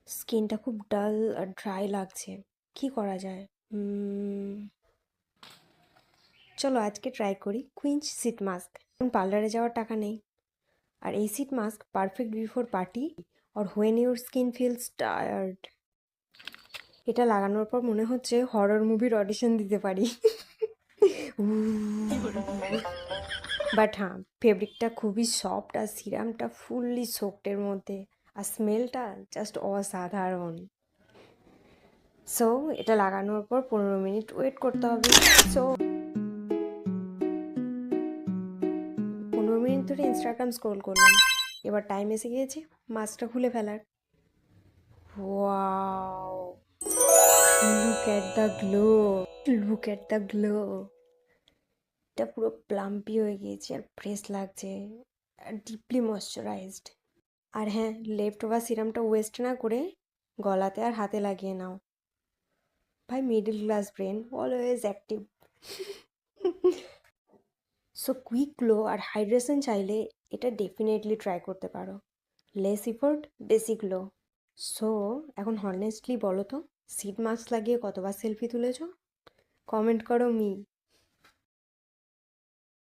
স্কিনটা খুব ডাল আর ড্রাই লাগছে, কি করা যায়? চলো আজকে ট্রাই করি কুইঞ্চ সিট মাস্ক। এখন পার্লারে যাওয়ার টাকা নেই, আর এই seat mask perfect before party or when your skin feels tired. এটা লাগানোর পর মনে হচ্ছে হরর মুভির অডিশন দিতে পারি। বাট হ্যাঁ, ফেব্রিকটা খুবই সফট আর সিরামটা ফুললি সোকটের মধ্যে, আর স্মেলটা জাস্ট অসাধারণ। সো এটা লাগানোর পর 15 মিনিট ওয়েট করতে হবে। সো 15 মিনিট ধরে ইনস্টাগ্রাম স্ক্রোল করলাম, এবার টাইম এসে গিয়েছে মাস্কটা খুলে ফেলার। Wow, look at the glow, look at the glow. এটা পুরো প্লাম্পি হয়ে গিয়েছে আর ফ্রেশ লাগছে আর ডিপলি ময়শ্চারাইজড। আর হ্যাঁ, লেফট ওভার সিরামটা ওয়েস্ট না করে গলাতে আর হাতে লাগিয়ে নাও। ভাই, middle class brain always active. So quick glow আর হাইড্রেশন চাইলে এটা ডেফিনেটলি ট্রাই করতে পারো। লেস ইফোর্ট, বেসি গ্লো। সো এখন হনেস্টলি বলো তো, সিট মাস্ক লাগিয়ে কতবার সেলফি তুলেছো? কমেন্ট করো মি।